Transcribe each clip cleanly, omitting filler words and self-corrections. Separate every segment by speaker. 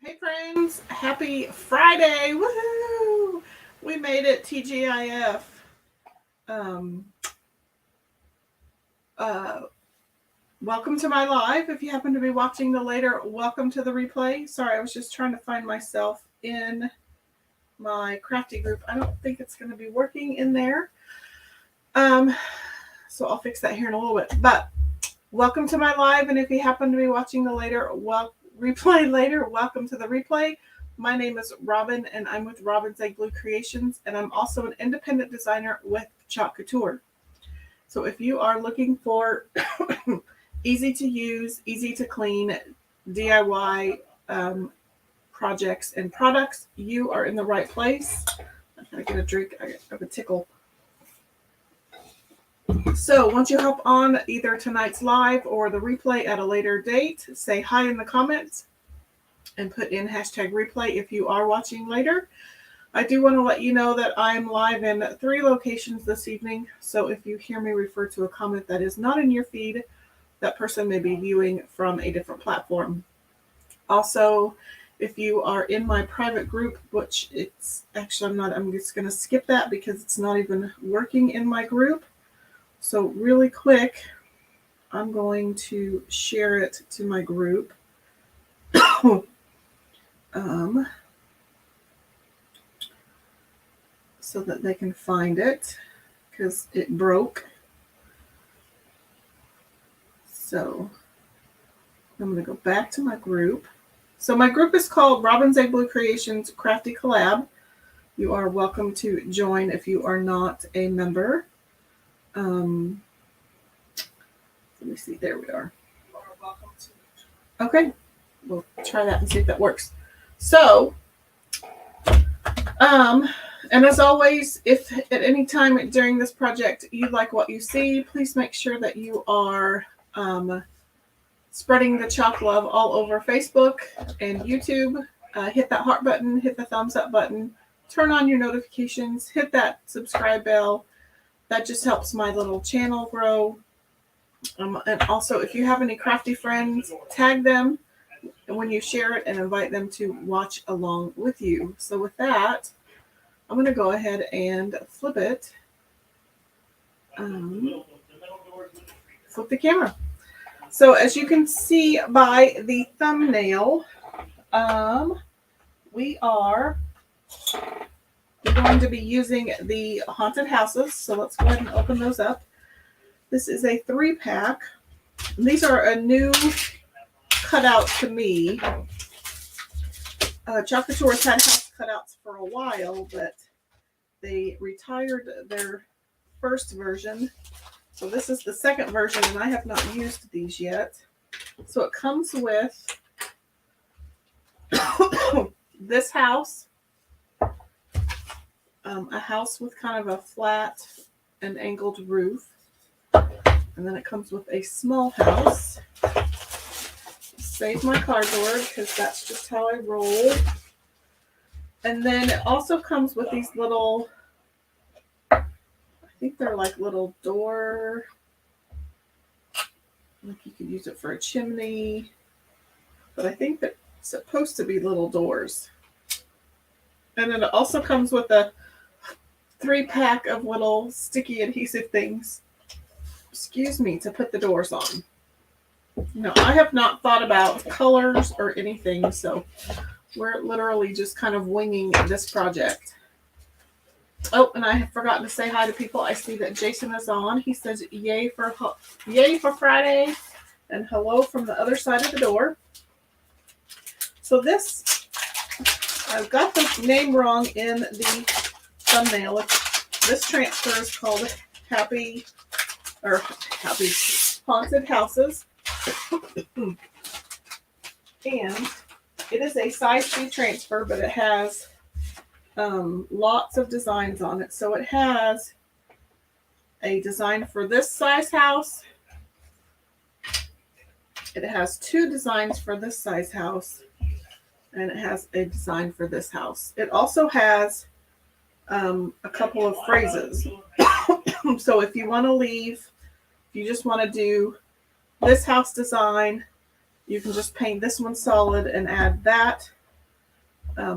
Speaker 1: Hey friends, happy Friday. Woohoo! We made it TGIF. Um uh Welcome to my live. If you happen to be watching the later, welcome to the replay. Sorry, I was just trying to find myself in my crafty group. I don't think it's going to be working in there. Um so I'll fix that here in a little bit. But welcome to my live, and if you happen to be watching the later, replay later, welcome to the replay. My name is Robin, and I'm with Robin's Egg Blue Creations, and I'm also an independent designer with House Couture. So if you are looking for easy to use, easy to clean DIY projects and products, you are in the right place. I'm going to get a drink. I have a tickle. So once you hop on either tonight's live or the replay at a later date, say hi in the comments and put in hashtag replay if you are watching later. I do want to let you know that I'm live in 3 locations this evening. So if you hear me refer to a comment that is not in your feed, that person may be viewing from a different platform. Also, if you are in my private group, which it's actually I'm just going to skip that because it's not even working in my group. So really quick, I'm going to share it to my group. So that they can find it because it broke. So I'm going to go back to my group. So my group is called Robin's Egg Blue Creations Crafty Collab. You are welcome to join if you are not a member. Let me see. There we are. Okay, we'll try that and see if that works. So, and as always, if at any time during this project you like what you see, please make sure that you are spreading the chalk love all over Facebook and YouTube. Hit that heart button, hit the thumbs up button, turn on your notifications, hit that subscribe bell. That just helps my little channel grow. And also, if you have any crafty friends, tag them when you share it and invite them to watch along with you. So with that, I'm going to go ahead and flip it. Flip the camera. So as you can see by the thumbnail, we are going to be using the haunted houses. So let's go ahead and open those up. This is a 3-pack. These are a new cutout to me. House Couture has had house cutouts for a while, but they retired their first version. So this is the second version, and I have not used these yet. So it comes with this house, a house with kind of a flat and angled roof. And then it comes with a small house. Save my cardboard because that's just how I roll. And then it also comes with these little, I think they're like little door, like you could use it for a chimney, but I think they're supposed to be little doors. And then it also comes with a 3-pack of little sticky adhesive things, to put the doors on. No, I have not thought about colors or anything, so we're literally just kind of winging this project. Oh, and I have forgotten to say hi to people. I see that Jason is on. He says yay for Friday and hello from the other side of the door. So this, I've got the name wrong in the thumbnail. This transfer is called Happy Haunted Houses. And it is a size B transfer, but it has lots of designs on it. So it has a design for this size house. It has 2 designs for this size house. And it has a design for this house. It also has a couple of phrases. So if you want to if you just want to do this house design, you can just paint this one solid and add that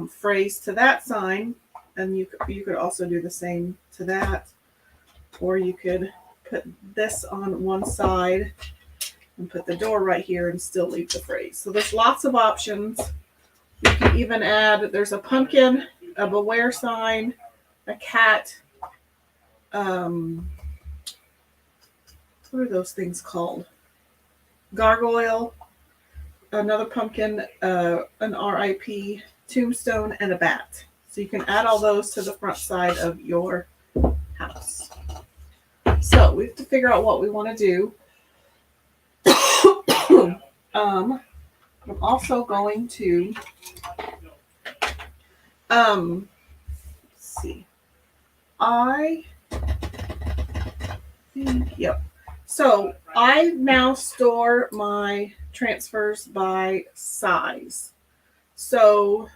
Speaker 1: phrase to that sign, and you could also do the same to that, or you could put this on one side and put the door right here and still leave the phrase. So there's lots of options. You can even add, there's a pumpkin, a beware sign, a cat, what are those things called? Gargoyle, another pumpkin, an RIP, tombstone, and a bat. So you can add all those to the front side of your house. So we have to figure out what we want to do. I'm also going to let's see. I think, yep. So I now store my transfers by size. So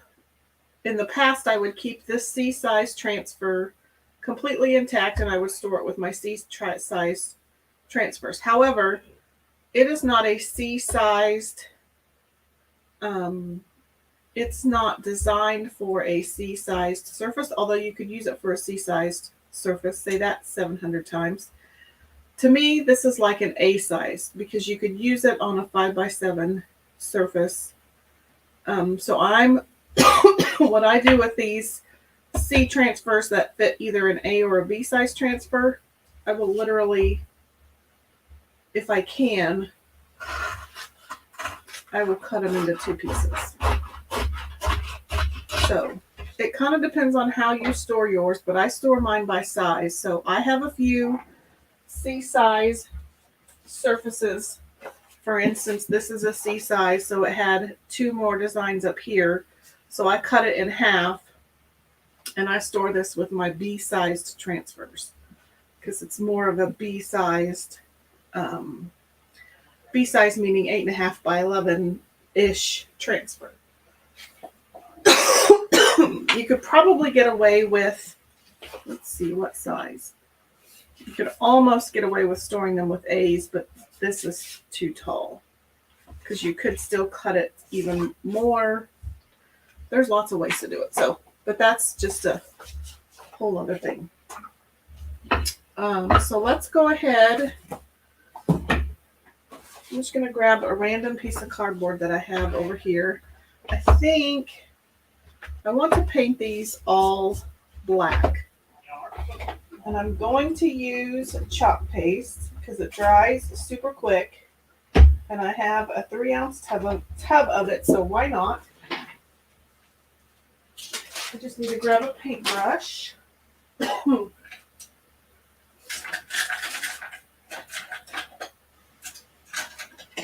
Speaker 1: in the past, I would keep this C size transfer completely intact and I would store it with my C size transfers. However, it is not a C sized, it's not designed for a C sized surface, although you could use it for a C sized surface. Say that 700 times. To me, this is like an A size because you could use it on a 5x7 surface. So I'm what I do with these C transfers that fit either an A or a B size transfer, I will literally, if I can, I will cut them into 2 pieces. So it kind of depends on how you store yours, but I store mine by size. So I have a few C size surfaces. For instance, this is a C size, so it had 2 more designs up here. So I cut it in half and I store this with my B sized transfers because it's more of a B sized, B size meaning 8.5 by 11-ish transfer. You could probably get away with, let's see, what size? You could almost get away with storing them with A's, but this is too tall because you could still cut it even more. There's lots of ways to do it. So, but that's just a whole other thing. So let's go ahead. I'm just going to grab a random piece of cardboard that I have over here. I think I want to paint these all black. And I'm going to use chalk paste because it dries super quick. And I have a 3-ounce tub of it, so why not? I just need to grab a paintbrush. That was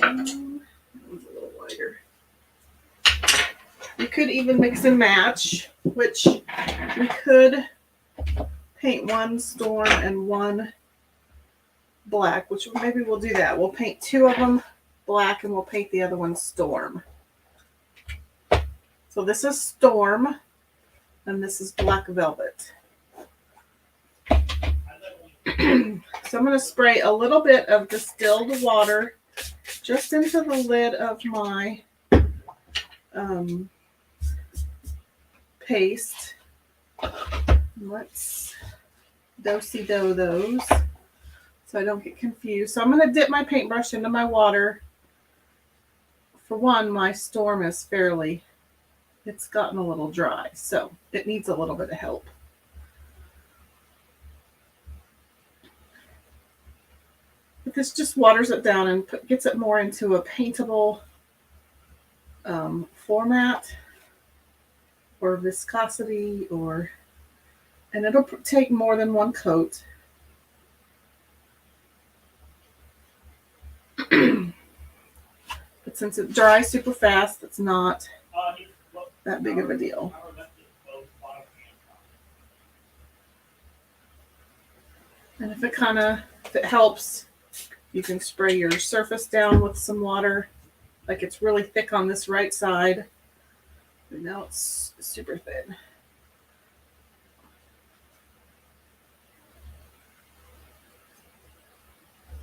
Speaker 1: a little lighter. You could even mix and match, which we could paint one storm and one black, which maybe we'll do that. We'll paint 2 of them black and we'll paint the other one storm. So this is storm and this is black velvet. So I'm going to spray a little bit of distilled water just into the lid of my paste. Let's do-si-do those so I don't get confused. So I'm going to dip my paintbrush into my water. For one, my storm is it's gotten a little dry, so it needs a little bit of help. But this just waters it down and gets it more into a paintable format or viscosity, and it'll take more than one coat. But since it dries super fast, it's not that big of a deal. And if it helps, you can spray your surface down with some water. Like it's really thick on this right side. And now it's super thin.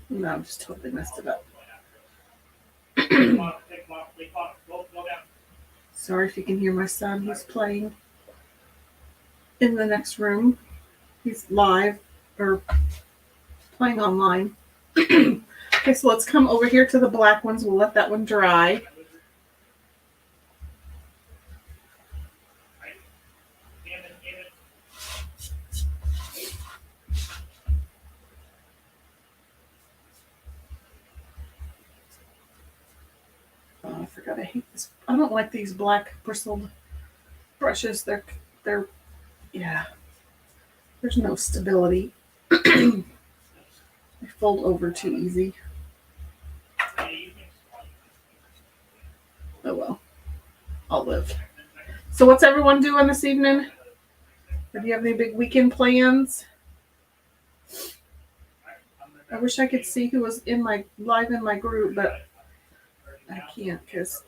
Speaker 1: No, I just totally messed it up. Sorry if you can hear my son. He's playing in the next room. He's live or playing online. Okay, so let's come over here to the black ones. We'll let that one dry. Oh, I forgot I hate this. I don't like these black bristled brushes. They're yeah. There's no stability. They fold over too easy. Oh well. I'll live. So what's everyone doing this evening? Or do you have any big weekend plans? I wish I could see who was live in my group, but I can't because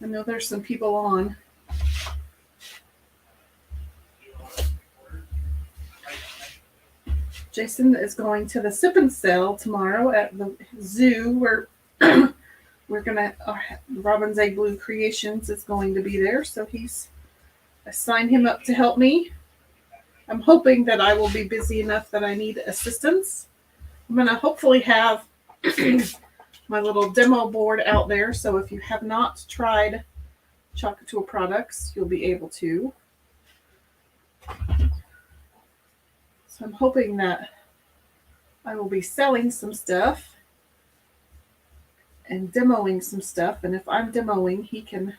Speaker 1: I know there's some people on. Jason is going to the sip and sale tomorrow at the zoo where we're gonna Robin's Egg Blue Creations is going to be there, so I signed him up to help me. I'm hoping that I will be busy enough that I need assistance. I'm gonna hopefully have my little demo board out there, so if you have not tried House Cutouts products, you'll be able to. So I'm hoping that I will be selling some stuff and demoing some stuff, and if I'm demoing, he can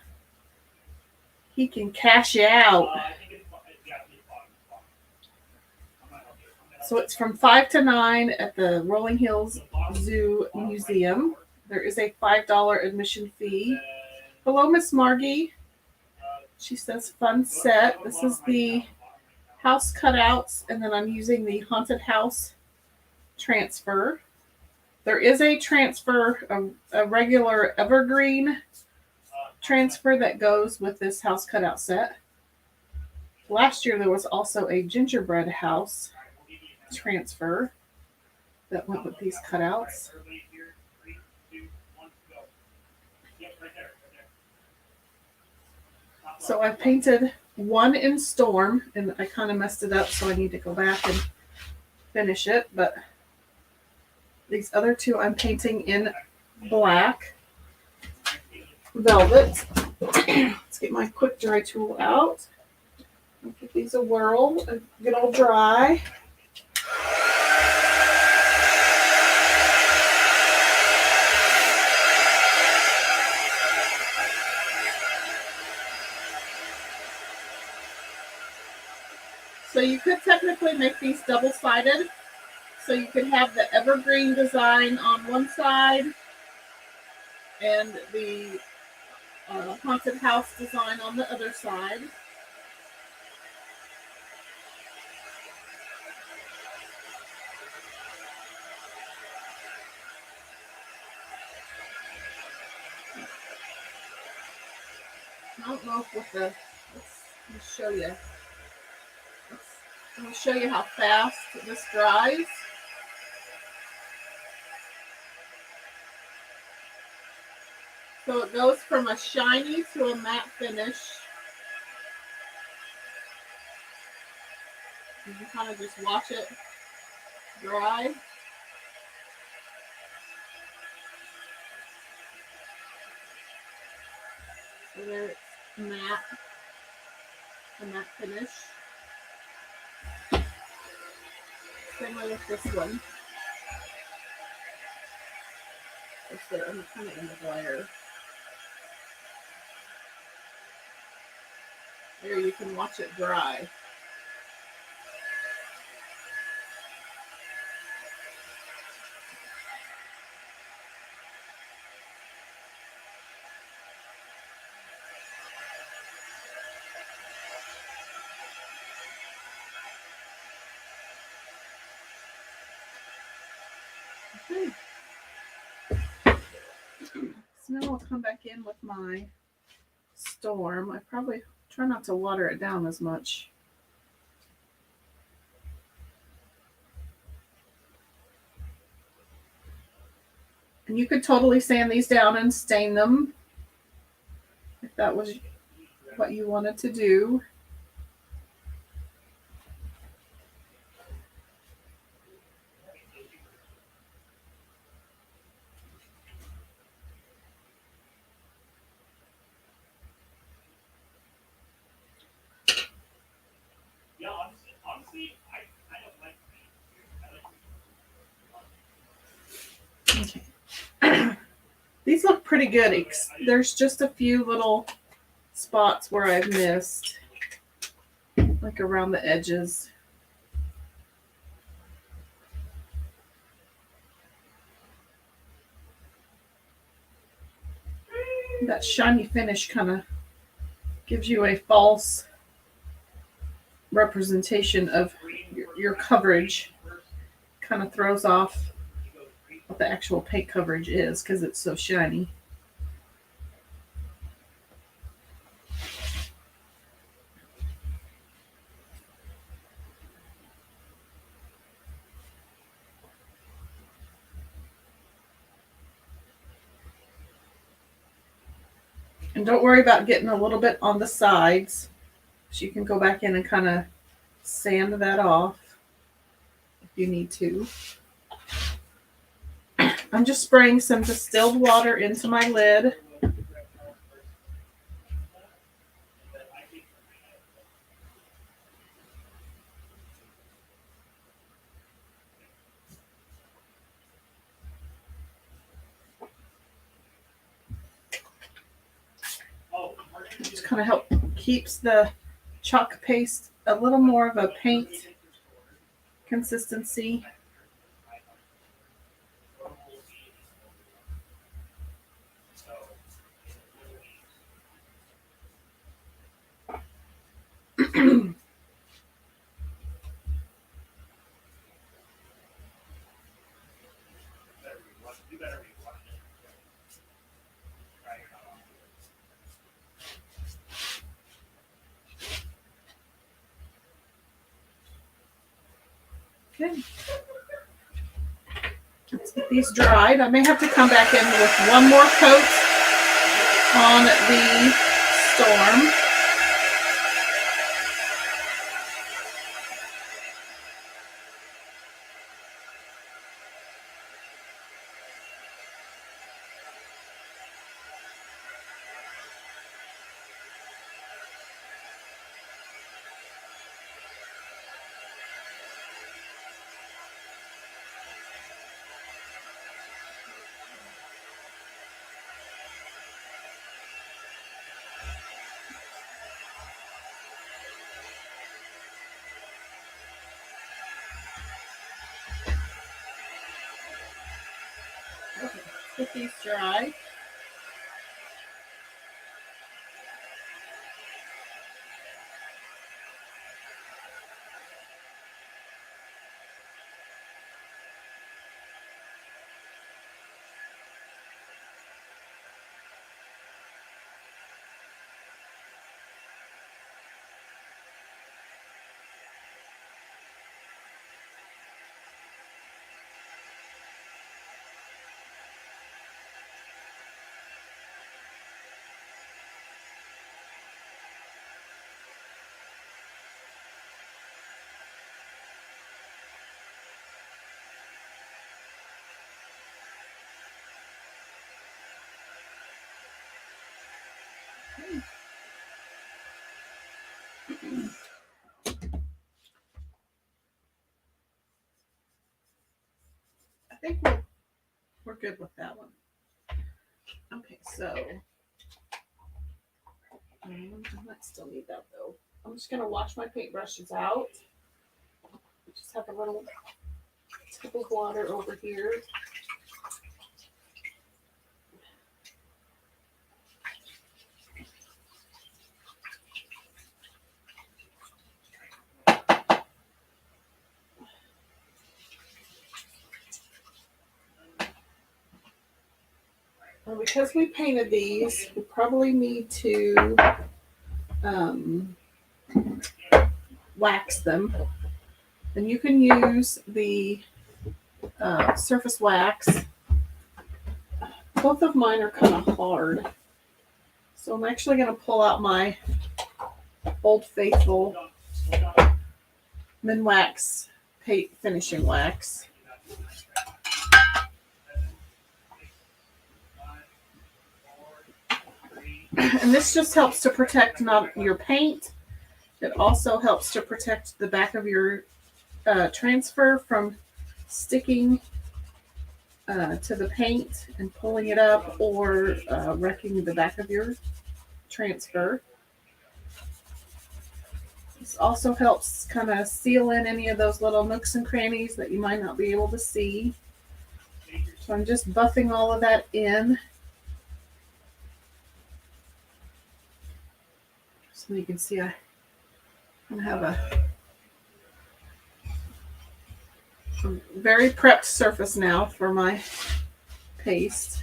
Speaker 1: cash you out. So it's from 5 to 9 at the Rolling Hills Zoo Museum. There is a $5 admission fee. Hello, Miss Margie. She says fun set. This is the House Cutouts, and then I'm using the Haunted House transfer. There is a transfer, a regular evergreen transfer that goes with this House Cutout set. Last year there was also a gingerbread house transfer that went with these cutouts. So I painted one in Storm, and I kind of messed it up, so I need to go back and finish it. But these other two I'm painting in black velvet. Let's get my quick dry tool out. I'll give these a whirl and get all dry. So you could technically make these double-sided. So you could have the evergreen design on one side and the haunted house design on the other side. I don't know if with the, let me show you. I'm going to show you how fast this dries. So it goes from a shiny to a matte finish. You can kind of just watch it dry. So there it's matte, a matte finish. Same way with this one. I'm kind of in the glare. There you can watch it dry. Okay. So now I'll come back in with my Storm. I probably try not to water it down as much. And you could totally sand these down and stain them if that was what you wanted to do. Okay. These look pretty good. There's just a few little spots where I've missed, like around the edges. That shiny finish kind of gives you a false representation of your coverage. Kind of throws off what the actual paint coverage is because it's so shiny. And don't worry about getting a little bit on the sides. So you can go back in and kind of sand that off if you need to. I'm just spraying some distilled water into my lid. Just kind of keeps the chalk paste a little more of a paint consistency. Okay. Let's get these dried. I may have to come back in with one more coat on the storm. Okay, get these dry. I think we're good with that one. Okay, so I might still need that though. I'm just gonna wash my paintbrushes out. Just have a little tip of water over here. And because we painted these, we probably need to wax them. And you can use the surface wax both of mine are kind of hard. So I'm actually going to pull out my Old Faithful Minwax paint finishing wax. And this just helps to protect not your paint. It also helps to protect the back of your transfer from sticking to the paint and pulling it up or wrecking the back of your transfer. This also helps kind of seal in any of those little nooks and crannies that you might not be able to see. So I'm just buffing all of that in. So you can see I have a very prepped surface now for my paste.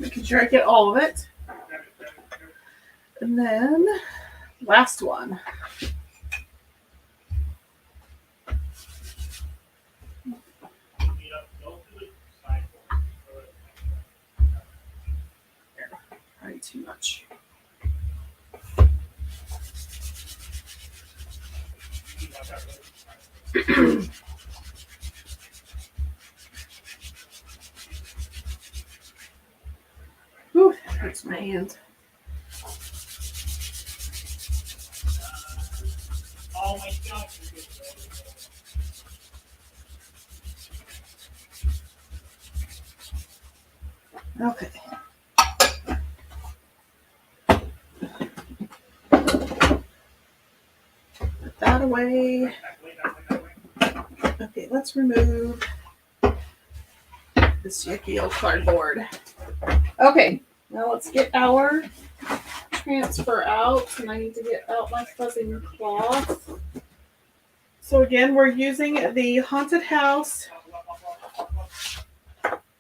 Speaker 1: Making sure I get all of it. And then last one. Probably too much. Whew, that hurts my hand. Okay. Put that away. Okay, let's remove this yucky old cardboard. Okay, now let's get our transfer out, and I need to get out my fuzzing cloth. So again, we're using the Haunted House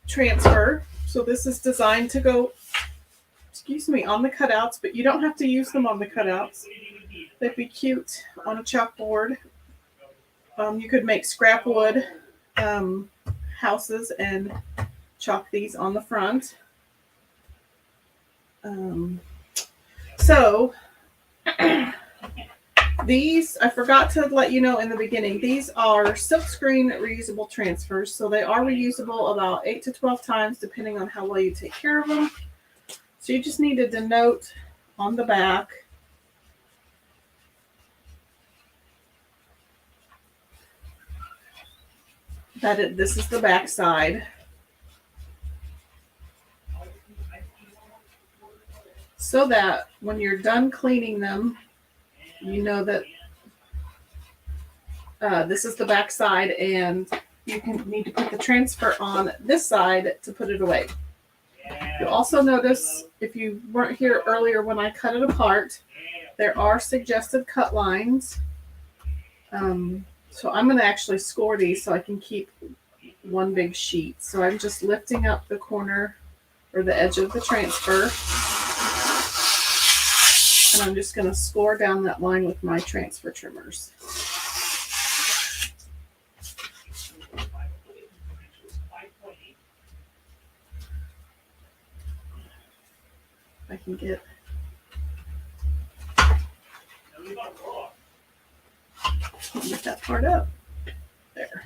Speaker 1: transfer. So this is designed to go, on the cutouts, but you don't have to use them on the cutouts. They'd be cute on a chalkboard. You could make scrap wood houses and chalk these on the front. So these, I forgot to let you know in the beginning, these are silkscreen reusable transfers. So they are reusable about 8 to 12 times depending on how well you take care of them. So you just need to denote on the back that this is the back side. So that when you're done cleaning them, you know that this is the back side, and you need to put the transfer on this side to put it away. You'll also notice, if you weren't here earlier when I cut it apart, there are suggested cut lines. So I'm going to actually score these so I can keep one big sheet. So I'm just lifting up the corner or the edge of the transfer. And I'm just going to score down that line with my transfer trimmers. I can get that part up. There.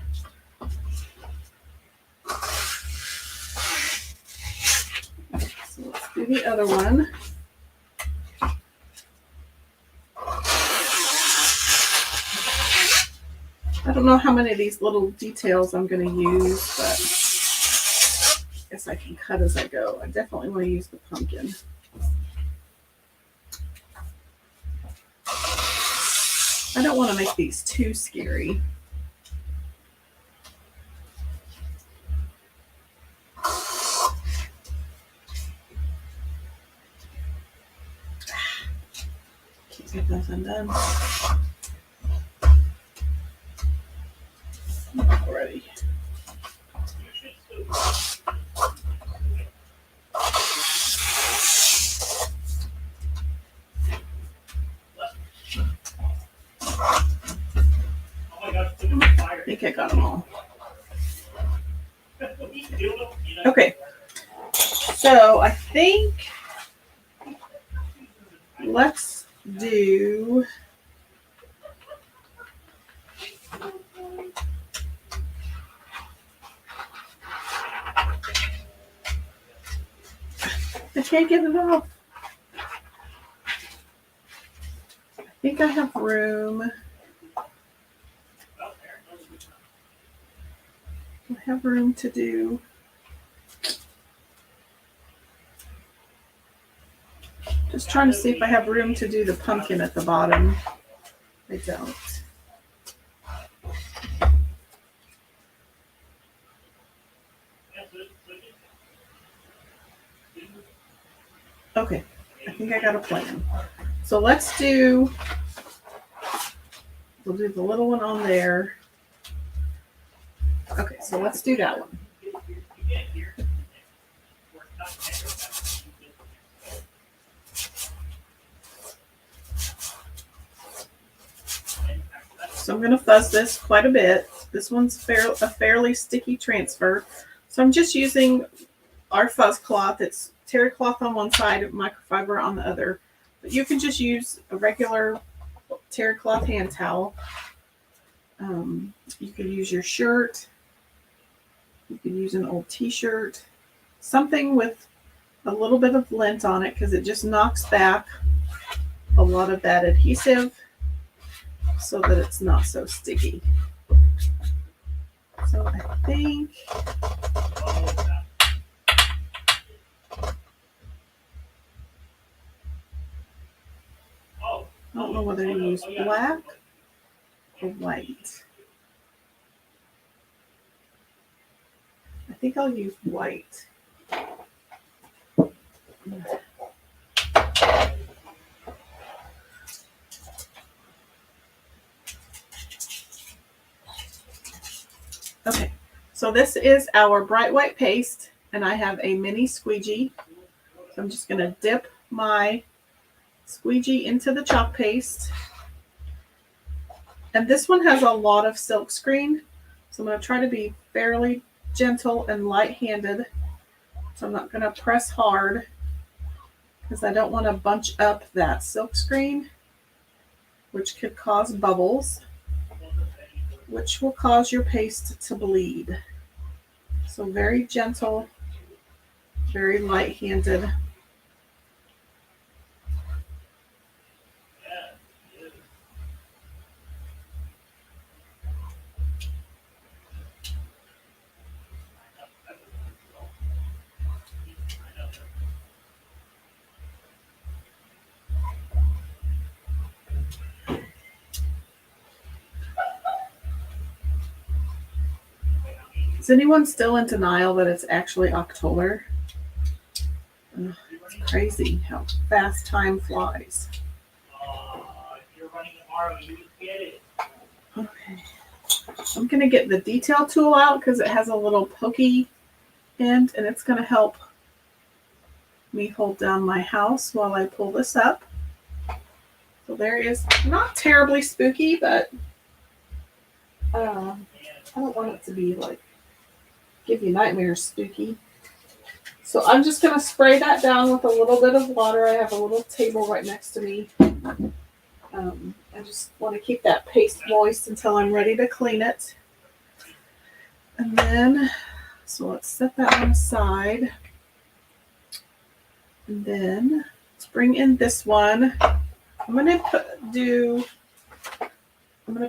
Speaker 1: So let's do the other one. I don't know how many of these little details I'm going to use, but I guess I can cut as I go. I definitely want to use the pumpkin. I don't want to make these too scary. Get those undone. Already. I think I got them all. Okay. So I think let's do I can't get it off. I think I have room. I have room to do. Just trying to see if I have room to do the pumpkin at the bottom. I don't. Okay, I think I got a plan. So we'll do the little one on there. Okay, so let's do that one. So I'm going to fuzz this quite a bit. This one's a fairly sticky transfer. So I'm just using our fuzz cloth. It's terry cloth on one side, microfiber on the other. But you can just use a regular terry cloth hand towel. You could use your shirt. You could use an old t-shirt. Something with a little bit of lint on it because it just knocks back a lot of that adhesive so that it's not so sticky. So I think I don't know whether to use black or white. I think I'll use white. Okay, so this is our bright white paste, and I have a mini squeegee. So I'm just going to dip my squeegee into the chalk paste. And this one has a lot of silkscreen, so I'm going to try to be fairly gentle and light-handed. So I'm not going to press hard because I don't want to bunch up that silkscreen, which could cause bubbles, which will cause your paste to bleed. So very gentle, very light-handed. Is anyone still in denial that it's actually October? Ugh, it's crazy how fast time flies. Okay. I'm going to get the detail tool out because it has a little pokey end, and it's going to help me hold down my house while I pull this up. So there is not terribly spooky, but I don't want it to be like give you nightmares spooky. So I'm just going to spray that down with a little bit of water. I have a little table right next to me. I just want to keep that paste moist until I'm ready to clean it. And then, so let's set that one aside. And then let's bring in this one. I'm going to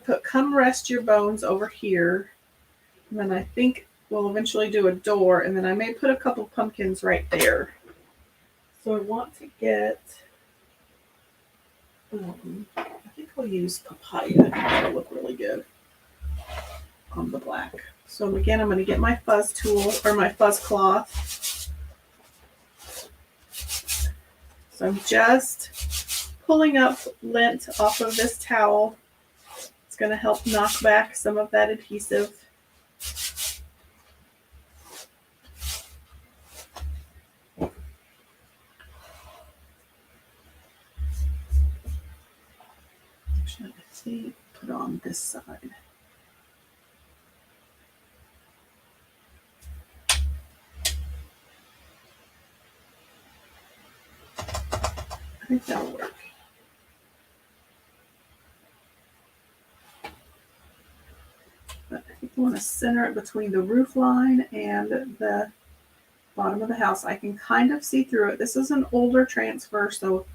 Speaker 1: put Come Rest Your Bones over here. And then I think we'll eventually do a door, and then I may put a couple pumpkins right there. So I want to get, I think I'll use papaya. That'll look really good on the black. So again, I'm going to get my fuzz tool, or my fuzz cloth. So I'm just pulling up lint off of this towel. It's going to help knock back some of that adhesive. Should I see? Put on this side. I think that'll work. But I think I want to center it between the roof line and the bottom of the house. I can kind of see through it. This is an older transfer, so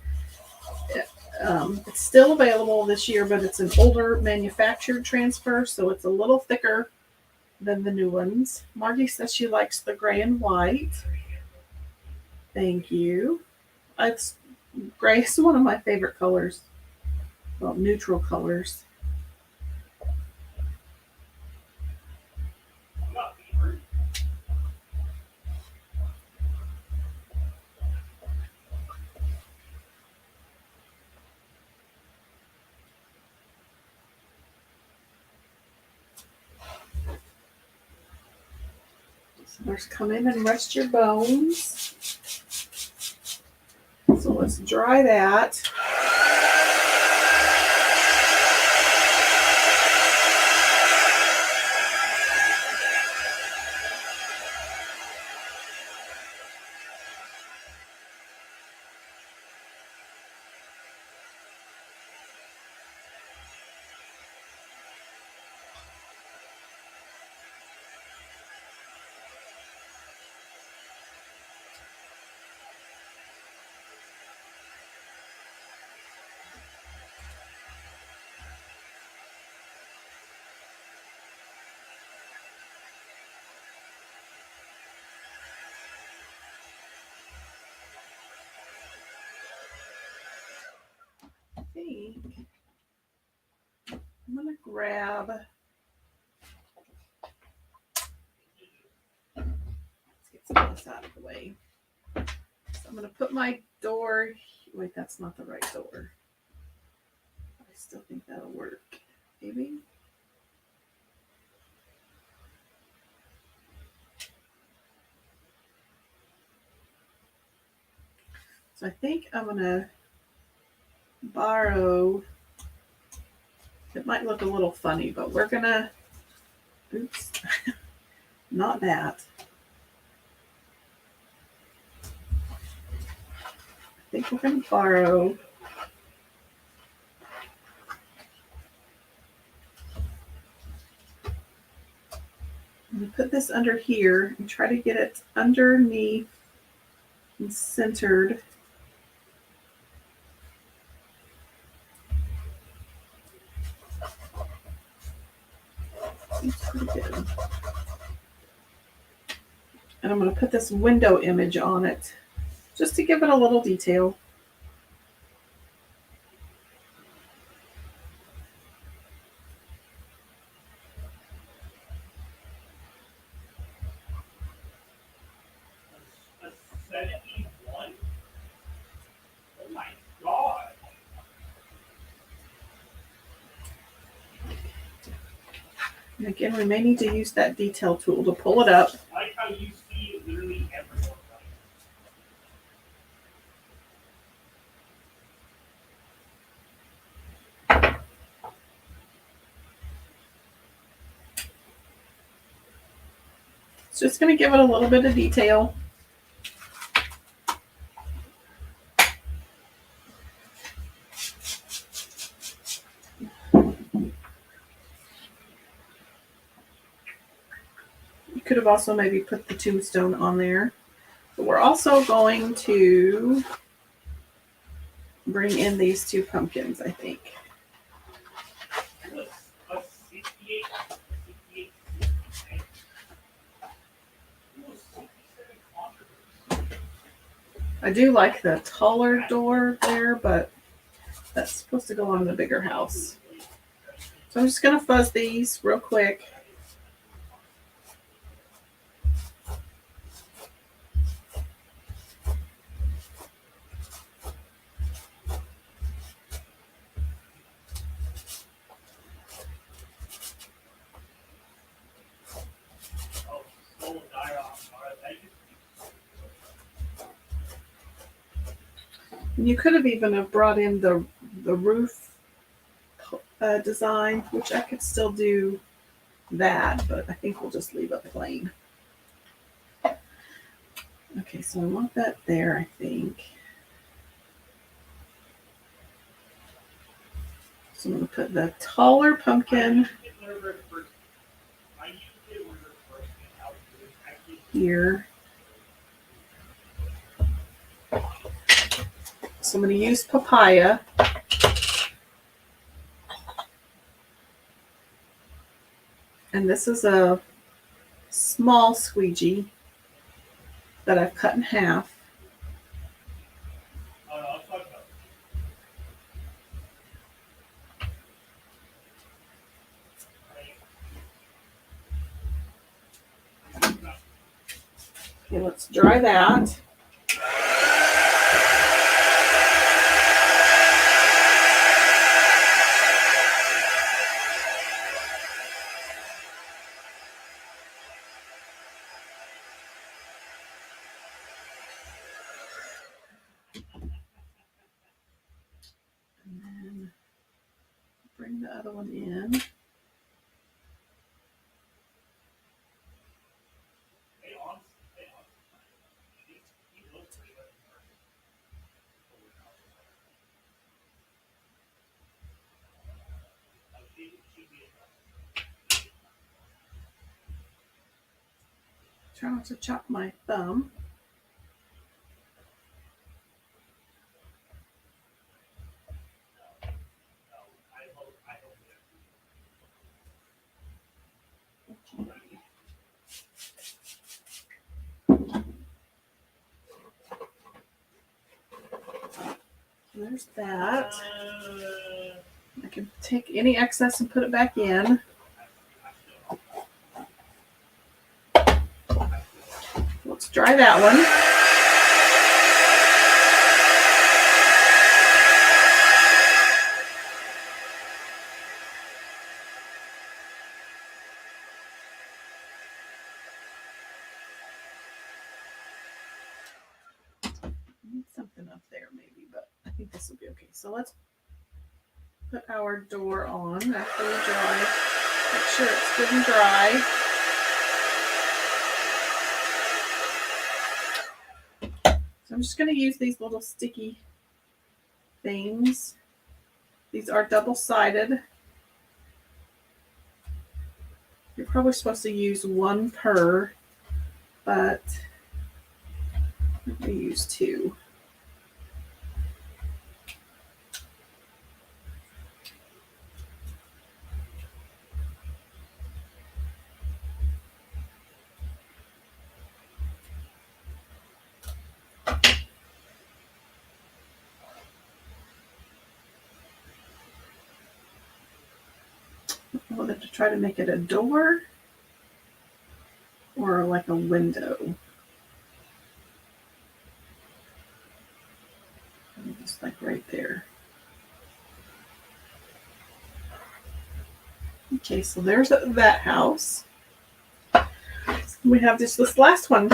Speaker 1: it's still available this year, but it's an older manufactured transfer, so it's a little thicker than the new ones. Margie says she likes the gray and white. Thank you. Gray is one of my favorite colors. Well, neutral colors. Let's come in and rest your bones. So let's dry that. I think I'm going to grab, let's get some of this out of the way. So I'm going to put my door, wait, that's not the right door. I still think that'll work. Maybe. So I think I'm going to borrow, it might look a little funny, but we're going to, oops, not that. I think we're going to borrow I'm going to put this under here and try to get it underneath and centered. Seems pretty good. And I'm going to put this window image on it just to give it a little detail. And again, we may need to use that detail tool to pull it up.
Speaker 2: I like how you see literally everyone.
Speaker 1: It's just going to give it a little bit of detail. You could have also maybe put the tombstone on there. But we're also going to bring in these two pumpkins, I think. I do like the taller door there, but that's supposed to go on the bigger house. So I'm just going to fuzz these real quick. And you could have even have brought in the roof design, which I could still do that, but I think we'll just leave it plain. Okay, so I want that there, I think. So I'm going to put the taller pumpkin here. So I'm going to use papaya. And this is a small squeegee that I've cut in half. Okay, let's dry that. And then bring the other one in. Try not to chop my thumb. There's that. I can take any excess and put it back in. Let's dry that one. Need something up there maybe, but I think this will be okay. So let's put our door on after we dry. Make sure it's good and dry. So I'm just going to use these little sticky things. These are double-sided. You're probably supposed to use one per, but I'm going to use two. Whether to try to make it a door or like a window. Just like right there. Okay, so there's that house. We have just this last one.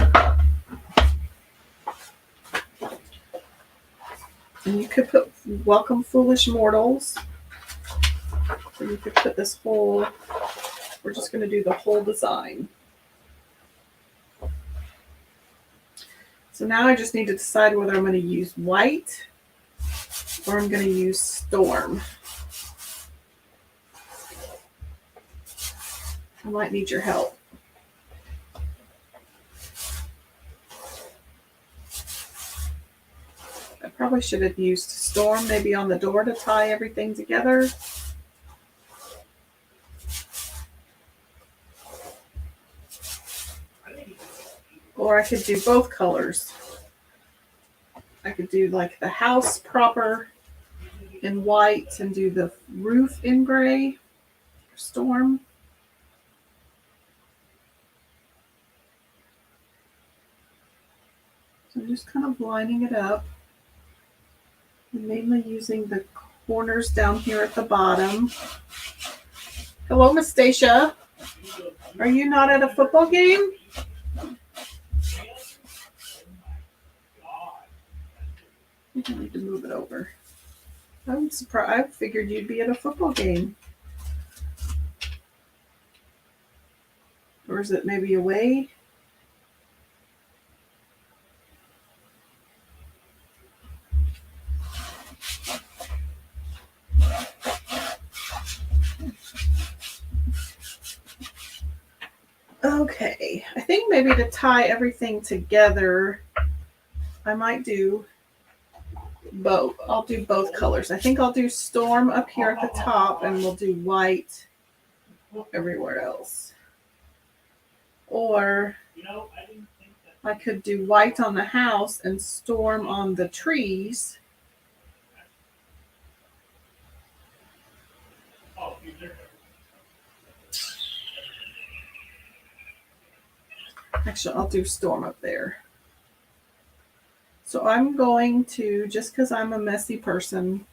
Speaker 1: And you could put Welcome Foolish Mortals. So you could put this whole, we're just going to do the whole design. So now I just need to decide whether I'm going to use white or I'm going to use storm. I might need your help. I probably should have used storm maybe on the door to tie everything together. Or I could do both colors. I could do like the house proper in white and do the roof in gray for storm. So I'm just kind of lining it up. I'm mainly using the corners down here at the bottom. Hello, Miss Stacia. Are you not at a football game? think I need to move it over. I'm surprised. I figured you'd be at a football game. Or is it maybe away? Okay, I think maybe to tie everything together, I might do both. I'll do both colors. I think I'll do storm up here at the top and we'll do white everywhere else. Or I could do white on the house and storm on the trees. Actually, I'll do storm up there. So I'm going to, just because I'm a messy person,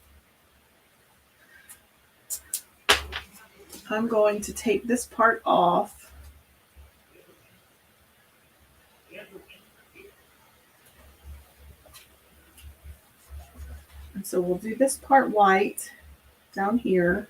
Speaker 1: I'm going to take this part off. And so we'll do this part white down here.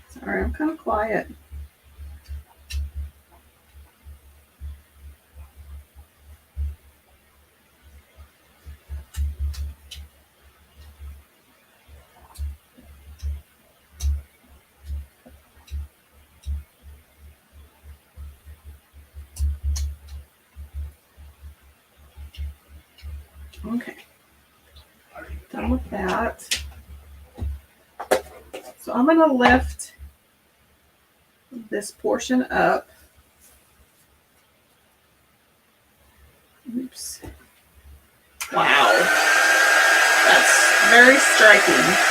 Speaker 1: Sorry, I'm kind of quiet. Okay, done with that. So I'm going to lift this portion up. Oops. Wow. That's very striking.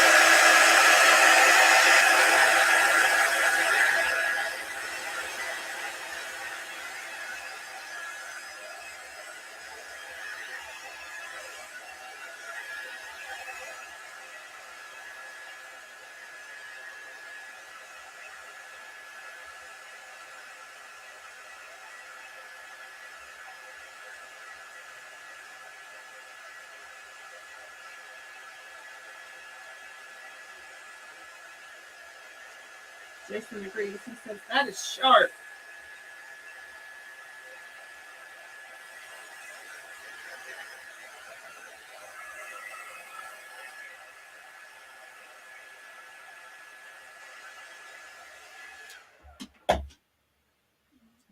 Speaker 1: Jason agrees. He says, that is sharp.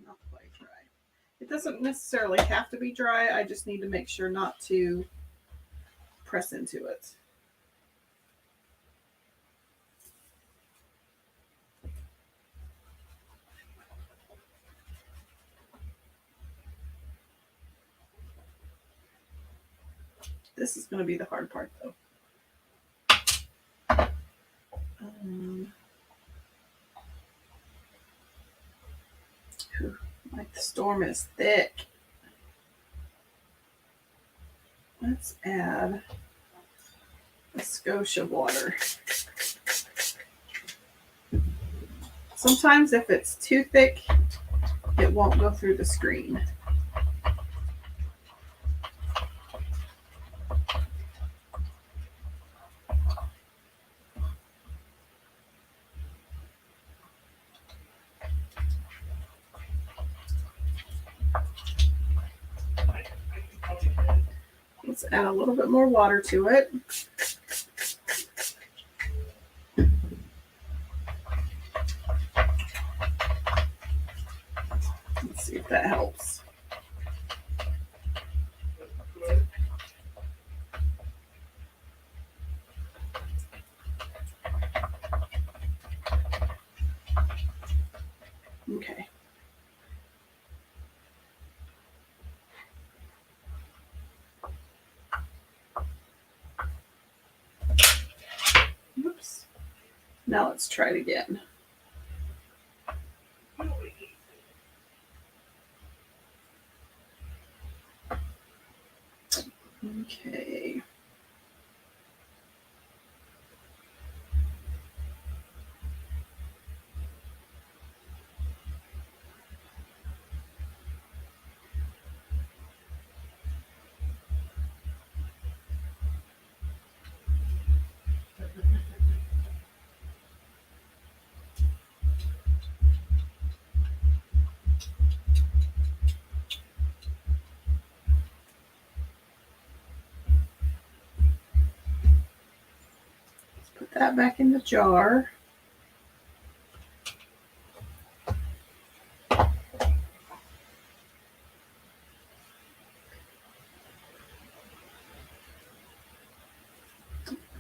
Speaker 1: Not quite dry. It doesn't necessarily have to be dry. I just need to make sure not to press into it. This is going to be the hard part, though. Like the storm is thick. Let's add a skosh of water. Sometimes if it's too thick, it won't go through the screen. Let's add a little bit more water to it. Let's see if that helps. Okay. Oops. Now let's try it again. Okay. Put that back in the jar.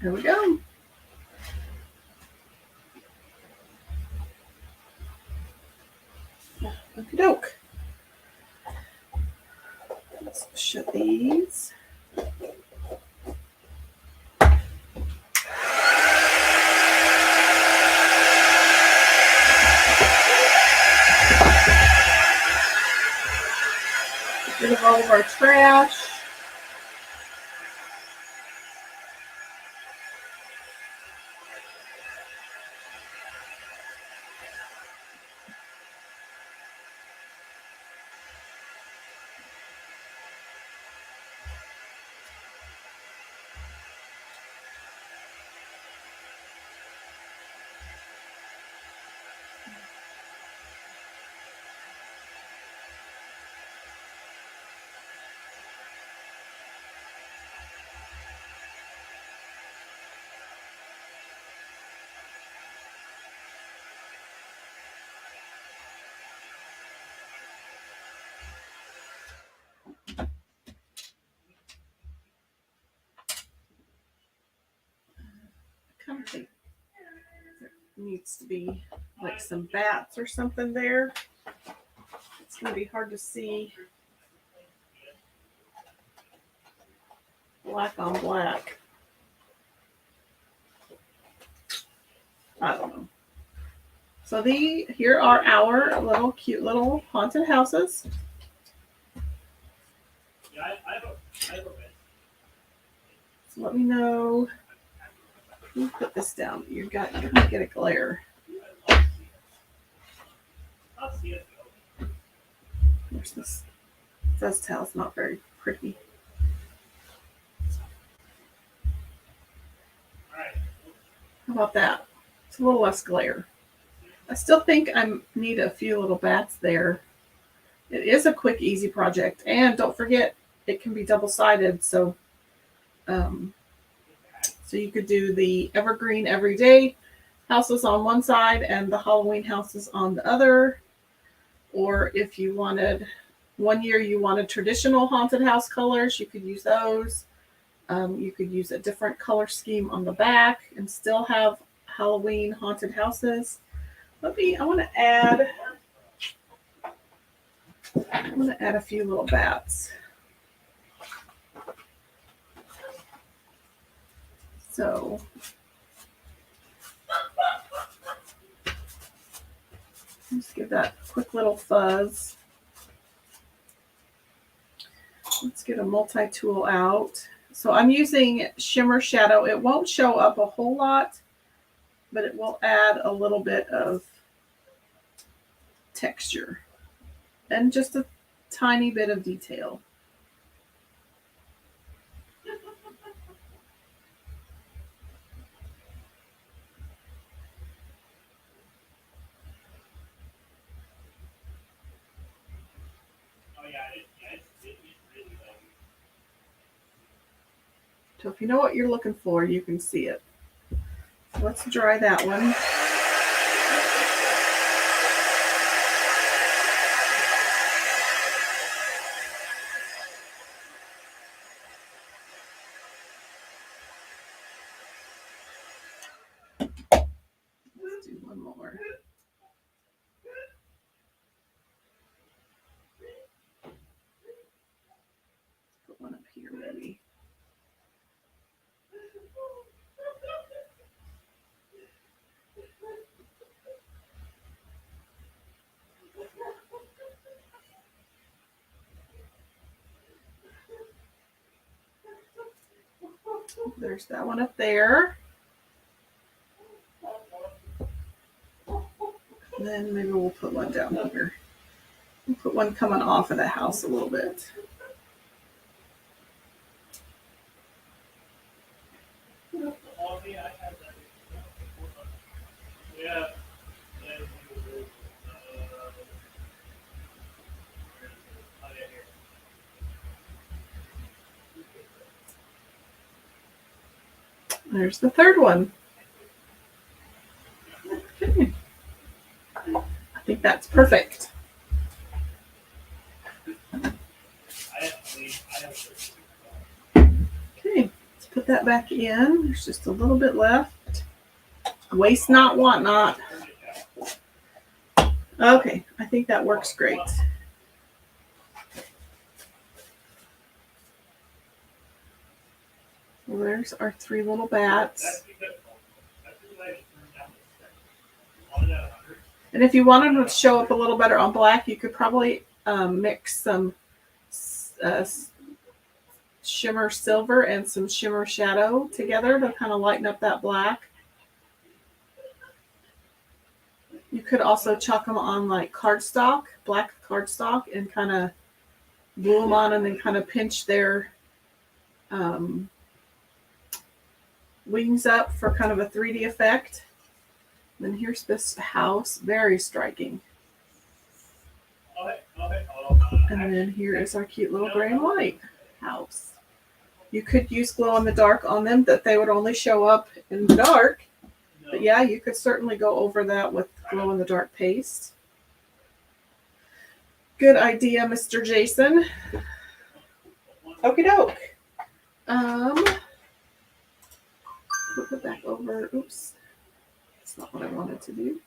Speaker 1: There we go. Okie doke. Let's shut these. Get rid of all of our trash. I kind of think there needs to be like some bats or something there. It's going to be hard to see black on black. I don't know. So here are our little cute little haunted houses.
Speaker 2: Yeah, I have a bed.
Speaker 1: So let me know. Let me put this down. You're gonna get a glare.
Speaker 2: I'll see it.
Speaker 1: There's this fuzz towel's not very pretty.
Speaker 2: Alright.
Speaker 1: How about that? It's a little less glare. I still think I need a few little bats there. It is a quick, easy project. And don't forget, it can be double-sided. So you could do the evergreen everyday houses on one side and the Halloween houses on the other. Or if you wanted, one year you wanted traditional haunted house colors, you could use those. You could use a different color scheme on the back and still have Halloween haunted houses. I want to add a few little bats. So let's give that a quick little fuzz. Let's get a multi-tool out. So I'm using Shimmer Shadow. It won't show up a whole lot, but it will add a little bit of texture and just a tiny bit of detail.
Speaker 2: Oh yeah, it's really low.
Speaker 1: So if you know what you're looking for, you can see it. So let's dry that one. Let's do one more. Put one up here maybe. there's that one up there. And then maybe we'll put one down here. We'll put one coming off of the house a little bit. There's the third one. Okay. I think that's perfect. Okay, let's put that back in. There's just a little bit left. Waste not, want not. Okay, I think that works great. Well, there's our three little bats. And if you wanted them to show up a little better on black, you could probably mix some shimmer silver and some shimmer shadow together to kind of lighten up that black. You could also chalk them on like cardstock, black cardstock, and kind of glue them on and then kind of pinch their wings up for kind of a 3D effect. And then here's this house, very striking. And then here is our cute little gray and white house. You could use glow in the dark on them, that they would only show up in the dark. But yeah, you could certainly go over that with glow in the dark paste. Good idea, Mr. Jason. Okie doke. Put it back over. Oops. That's not what I wanted to do.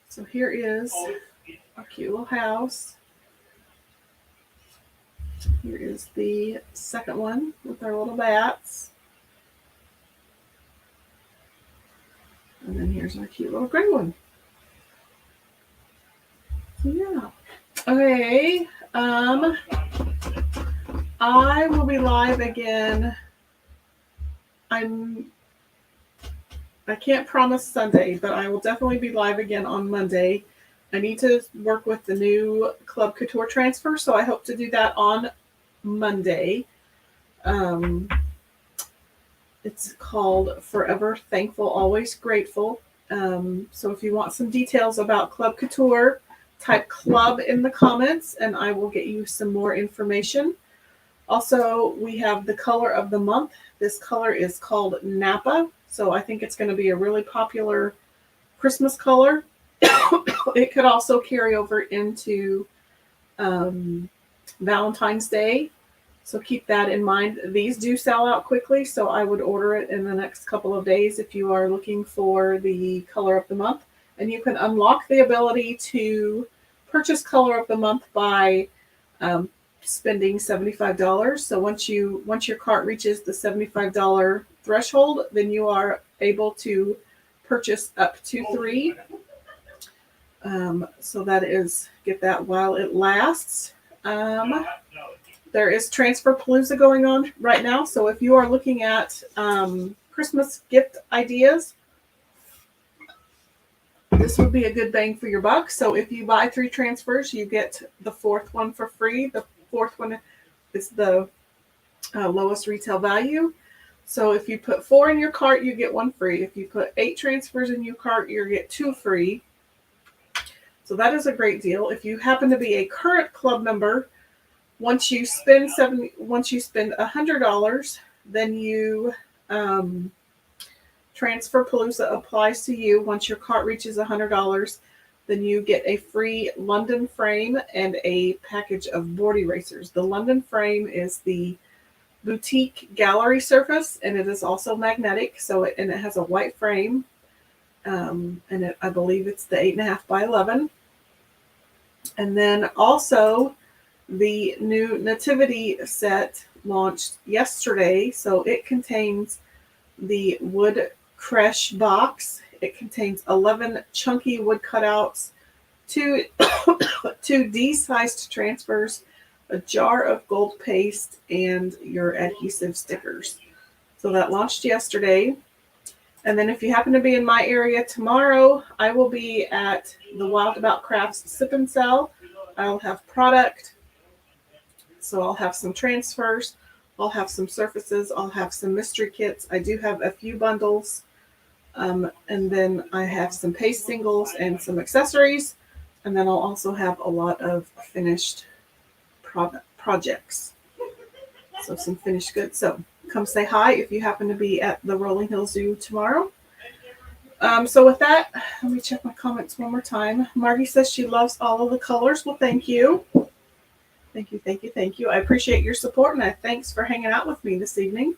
Speaker 1: So here is our cute little house. Here is the second one with our little bats. And then here's our cute little gray one. So yeah. Okay. I will be live again. I can't promise Sunday, but I will definitely be live again on Monday. I need to work with the new Club Couture transfer, so I hope to do that on Monday. It's called Forever Thankful, Always Grateful. So if you want some details about Club Couture, type club in the comments and I will get you some more information. Also, we have the color of the month. This color is called Napa. So I think it's going to be a really popular Christmas color. It could also carry over into Valentine's Day. So keep that in mind. These do sell out quickly, so I would order it in the next couple of days if you are looking for the color of the month. And you can unlock the ability to purchase color of the month by spending $75. So once your cart reaches the $75 threshold, then you are able to purchase up to 3. So that is, get that while it lasts. There is Transfer Palooza going on right now. So if you are looking at Christmas gift ideas, this would be a good bang for your buck. So if you buy 3 transfers, you get the 4th one for free. The 4th one is the lowest retail value. So if you put 4 in your cart, you get 1 free. If you put 8 transfers in your cart, you get 2 free. So that is a great deal. If you happen to be a current club member, once you spend $100, then you Transfer Palooza applies to you. Once your cart reaches $100, then you get a free London frame and a package of board erasers. The London frame is the boutique gallery surface, and it is also magnetic. And it has a white frame, and I believe it's the 8.5 by 11. And then also the new Nativity set launched yesterday. So it contains the wood creche box. It contains 11 chunky wood cutouts, two D-sized transfers, a jar of gold paste, and your adhesive stickers. So that launched yesterday. And then if you happen to be in my area tomorrow, I will be at the Wild About Crafts Sip and Sell. I'll have product. So I'll have some transfers. I'll have some surfaces. I'll have some mystery kits. I do have a few bundles. And then I have some paste singles and some accessories. And then I'll also have a lot of finished projects. So some finished goods. So come say hi if you happen to be at the Rolling Hill Zoo tomorrow. So with that, let me check my comments one more time. Margie says she loves all of the colors. Well, thank you. Thank you, thank you, thank you. I appreciate your support, and thanks for hanging out with me this evening.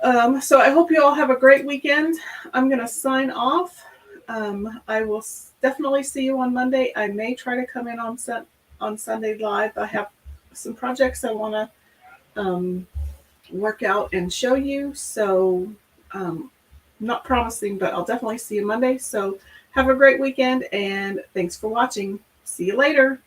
Speaker 1: So I hope you all have a great weekend. I'm going to sign off. I will definitely see you on Monday. I may try to come in on Sunday live. I have some projects I want to work out and show you. So not promising, but I'll definitely see you Monday. So have a great weekend, and thanks for watching. See you later.